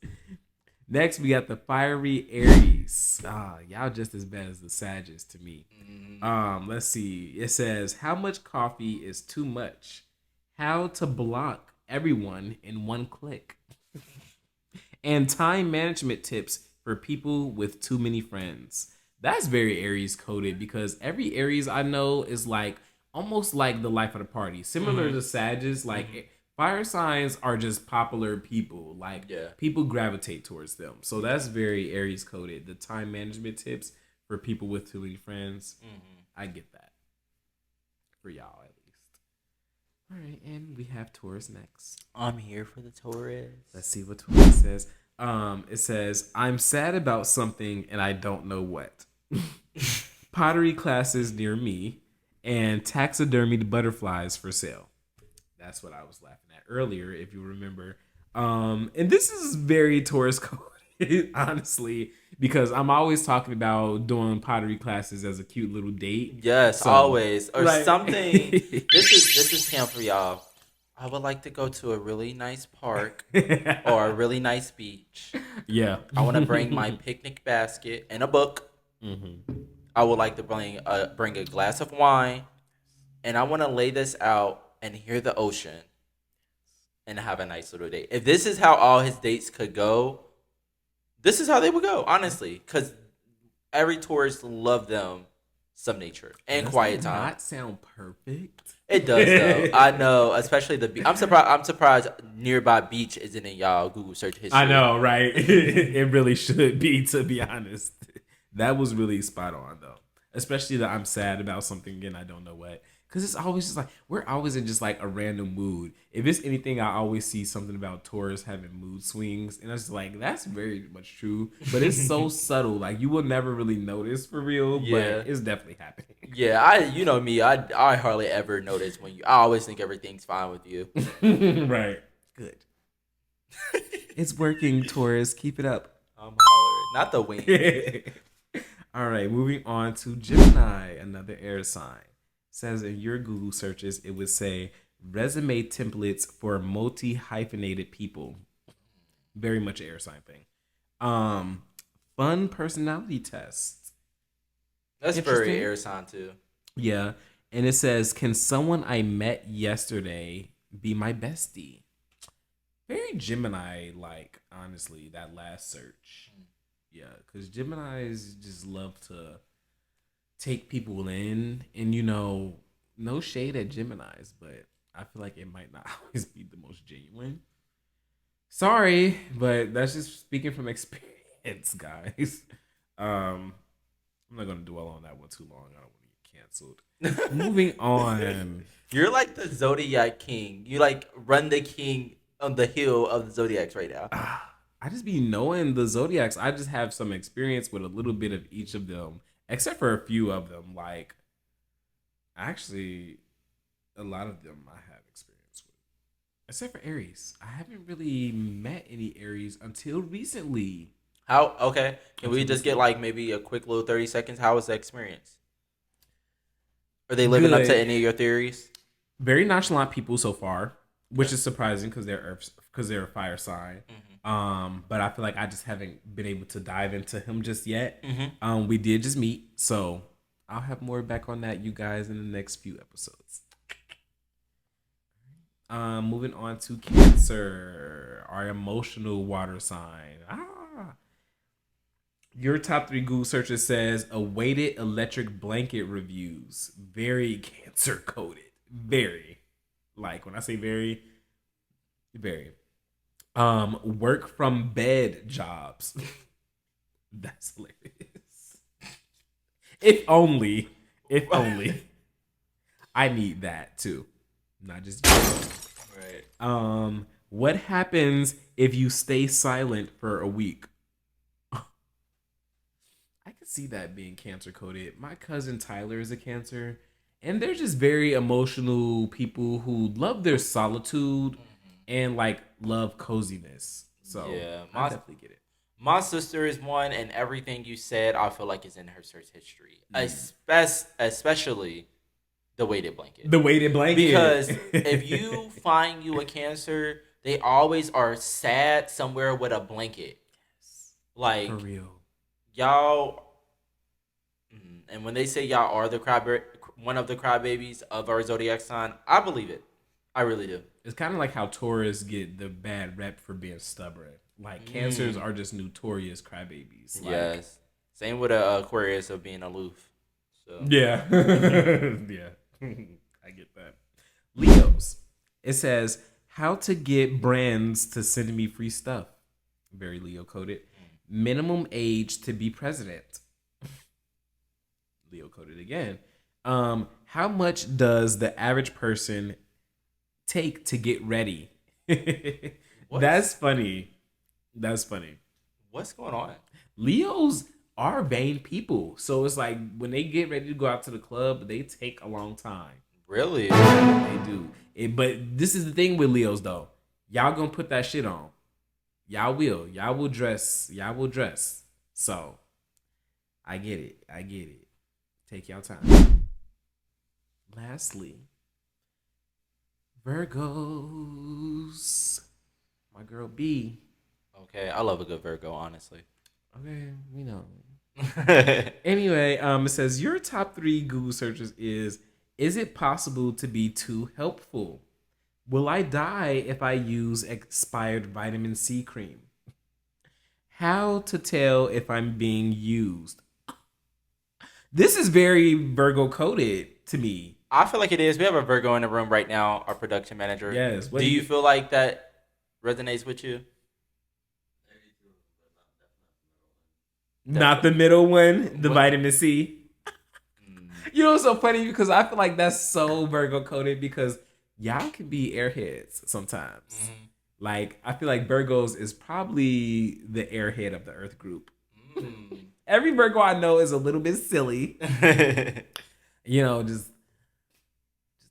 Next, we got the fiery Aries. Y'all just as bad as the Sagittarius to me. Let's see. It says, how much coffee is too much? How to block everyone in one click. And time management tips for people with too many friends. That's very Aries coded because every Aries I know is like almost like the life of the party. Similar to Sagittarius, like fire signs are just popular people. Like people gravitate towards them. So that's very Aries coded. The time management tips for people with too many friends. I get that. For y'all at least. All right, and we have Taurus next. I'm here for the Taurus. Let's see what Taurus says. It says, I'm sad about something and I don't know what. Pottery classes near me and taxidermied butterflies for sale. That's what I was laughing at earlier, if you remember. And this is very Taurus coded, honestly, because I'm always talking about doing pottery classes as a cute little date. Yes, always. Or right. something. This is camp for y'all. I would like to go to a really nice park or a really nice beach. Yeah. I want to bring my picnic basket and a book. I would like to bring a glass of wine, and I want to lay this out and hear the ocean and have a nice little date. If this is how all his dates could go, this is how they would go, honestly, because every tourist loved them some nature and Does that quiet time. not sound perfect? It does though. I know, especially the beach. I'm surprised nearby beach isn't in y'all Google search I history. know, right? It really should be, to be honest. That was really spot on, though. Especially that I'm sad about something and I don't know what. Because it's always just like, we're always in just like a random mood. If it's anything, I always see something about Taurus having mood swings. And it's like, that's very much true. But it's so subtle. Like, you will never really notice for real, but Yeah. it's definitely happening. Yeah, you know me, I hardly ever notice when you. I always think everything's fine with you. Right. Good. It's working, Taurus. Keep it up. I'm hollering, not the wing. All right, moving on to Gemini, another air sign. Says in your Google searches, it would say resume templates for multi hyphenated people. Very much an air sign thing. Um, Fun personality test. That's very Interesting. air sign too. Yeah, and it says, can someone I met yesterday be my bestie? Very Gemini like, honestly, that last search. Yeah, because Geminis just love to take people in, and no shade at Geminis, but I feel like it might not always be the most genuine. Sorry, but that's just speaking from experience, guys. Um, I'm not gonna dwell on that one too long. I don't want to get canceled. Moving on. You're like the zodiac king. You like run the king on the hill of the zodiacs right now. I just be knowing the zodiacs. I just have some experience with a little bit of each of them, except for a few of them. Like, actually, a lot of them I have experience with, except for Aries. I haven't really met any Aries until recently. How? Okay, can we Until just get recently. like maybe a quick little 30 seconds? How was the experience? Are they living up to Good. any of your theories? Very nonchalant people so far, which Okay. is surprising because they're a fire sign. But I feel like I just haven't been able to dive into him just yet. Mm-hmm. We did just meet, so I'll have more back on that, you guys, in the next few episodes. Moving on to Cancer, our emotional water sign. Your top three Google searches says awaited electric blanket reviews. Very Cancer coded. Very. Like when I say very, very. Work from bed jobs. That's hilarious. If only. If only. I need that too. Not just Right. what happens if you stay silent for a week? I could see that being cancer coded. My cousin Tyler is a cancer, and they're just very emotional people who love their solitude and like love coziness. So Yeah, I definitely get it. my sister is one, and everything you said, I feel like is in her search history, Mm. especially the weighted blanket. The weighted Because if blanket. you find you a cancer, they always are sad somewhere with a blanket. For Like real. y'all, and when they say y'all are the one of the crybabies of our zodiac sign, I believe it. I really do. It's kind of like how Taurus get the bad rep for being stubborn. Like cancers Mm, are just notorious crybabies. Like, yes. Same with a Aquarius of being aloof. So yeah. Yeah. I get that. Leos. It says how to get brands to send me free stuff. Very Leo coded. Minimum age to be president. Leo coded again. How much does the average person take to get ready? That's what's funny. That's funny. what's going on? Leos are vain people. So it's like when they get ready to go out to the club, they take a long time. Really? They do. But this is the thing with Leos though. Y'all gonna put that shit on. Y'all will. Y'all will dress. Y'all will dress. So I get it. I get it. Take y'all time. Lastly, Virgos. My girl B. Okay, I love a good Virgo, honestly. Okay, we know. Anyway, it says your top three Google searches is it possible to be too helpful? Will I die if I use expired vitamin C cream? How to tell if I'm being used? This is very Virgo coded to me. I feel like it is. We have a Virgo in the room right now, our production manager. Yes. What Do do you you? feel like that resonates with you? Not the middle one, the What? vitamin C. Mm, You know what's so funny? Because I feel like that's so Virgo coded because y'all can be airheads sometimes. mhm, Like I feel like Virgos is probably the airhead of the Earth group. mm. Every Virgo I know is a little bit silly. You know, just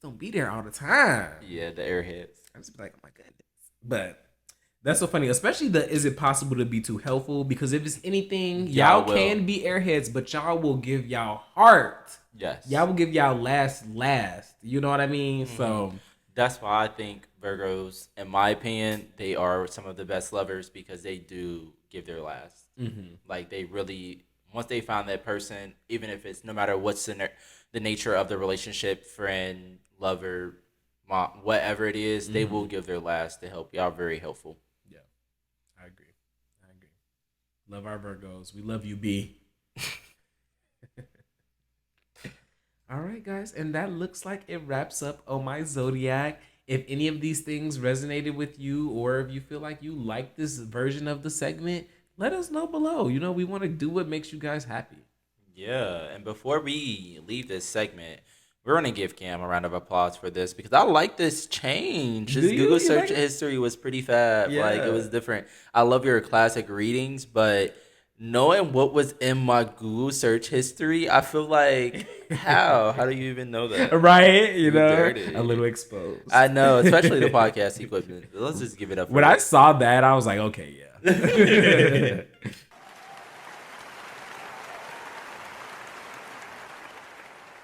don't be there all the time. Yeah, the airheads. I just be like, oh my goodness. But that's so funny, especially the is it possible to be too helpful? Because if it's anything, y'all Y'all will. can be airheads, but y'all will give y'all heart. Yes. Y'all will give y'all last. You know what I mean? Hmm. So That's why I think Virgos, in my opinion, they are some of the best lovers because they do give their last. mhm. Like they really, once they find that person, even if it's no matter what's the nature of the relationship, friend, lover, mom, whatever it is, they will give their last to help. Y'all very helpful. Yeah, I agree. I agree. Love our Virgos. We love you, B. All right, guys, and that looks like it wraps up Oh My Zodiac. If any of these things resonated with you, or if you feel like you like this version of the segment, let us know below. You know, we want to do what makes you guys happy. Yeah, and before we leave this segment, we're gonna give Cam a round of applause for this because I like this change. Do His you? Google You search like it? history was pretty fab. Like it Yeah. was different. I love your classic readings, but knowing what was in my Google search history, I feel like how? How do you even know that? Right? You You know, a dirty. little I exposed. know, especially the podcast equipment. Let's just give it up for When I it. saw that, I was like, okay, yeah.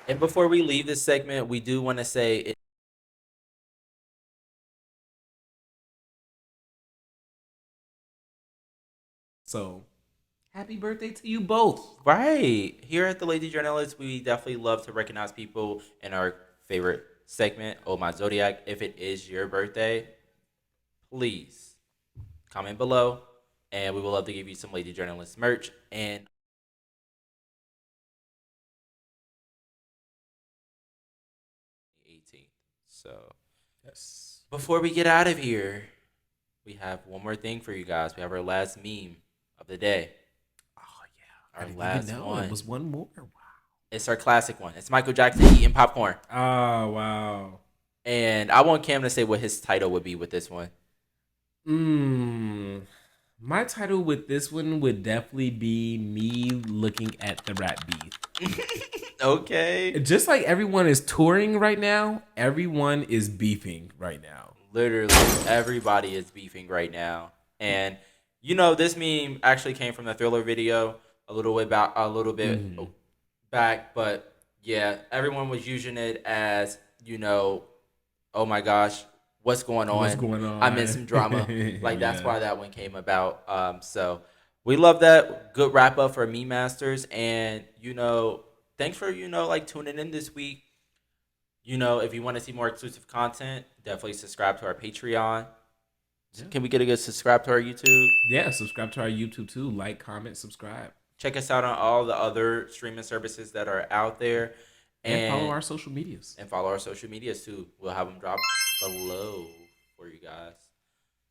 And before we leave this segment, we do want to say So, happy birthday to you both. right. Here at the Lady Journalist, we definitely love to recognize people in our favorite segment, Oh My Zodiac. If it is your birthday, please comment below and we would love to give you some Lady Journalist merch. And 18th. So Yes. before we get out of here, we have one more thing for you guys. We have our last meme of the day. Oh, yeah. I Our didn't even last know it one. was one more. Wow. It's our classic one. It's Michael Jackson eating popcorn. Oh, wow. And I want Cam to say what his title would be with this one. Mm, my title with this one would definitely be me looking at the rap beef. Okay. Just like everyone is touring right now, everyone is beefing right now. Literally, everybody is beefing right now. And this meme actually came from the Thriller video a little bit Mhm. back, but yeah, everyone was using it as, oh my gosh, what's going What's on? going I'm in on? some drama. Like that's Yeah. why that one came about. So we love that. Good wrap up for Me Masters, and thanks for like tuning in this week. If you want to see more exclusive content, definitely subscribe to our Patreon. Yeah. Can we get a good subscribe to our YouTube? Yeah. Subscribe to our YouTube too. Like, comment, subscribe. Check us out on all the other streaming services that are out there, And follow and our social medias. follow our social medias too. We'll have them drop below for you guys.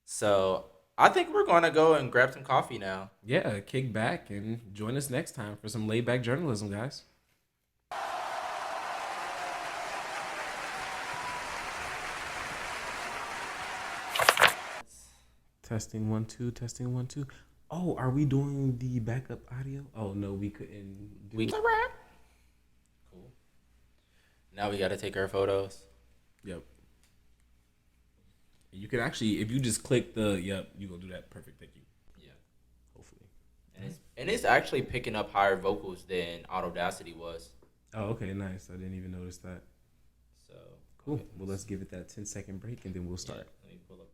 So I think we're gonna go and grab some coffee now. Yeah, kick back and join us next time for some laid back journalism, guys. Testing 1 2, testing 1 2. Oh, are we doing the backup audio? Oh no, we couldn't do We it. can wrap. Cool. Now we gotta take our photos. Yep. You can actually, if you just click the yep, you gonna do that. Perfect. Thank you. Yeah. Hopefully. And it's actually picking up higher vocals than Audacity was. Oh, okay, nice. I didn't even notice that. So Cool. okay, Well, let's give it that 10-second break and then we'll start. let me pull up.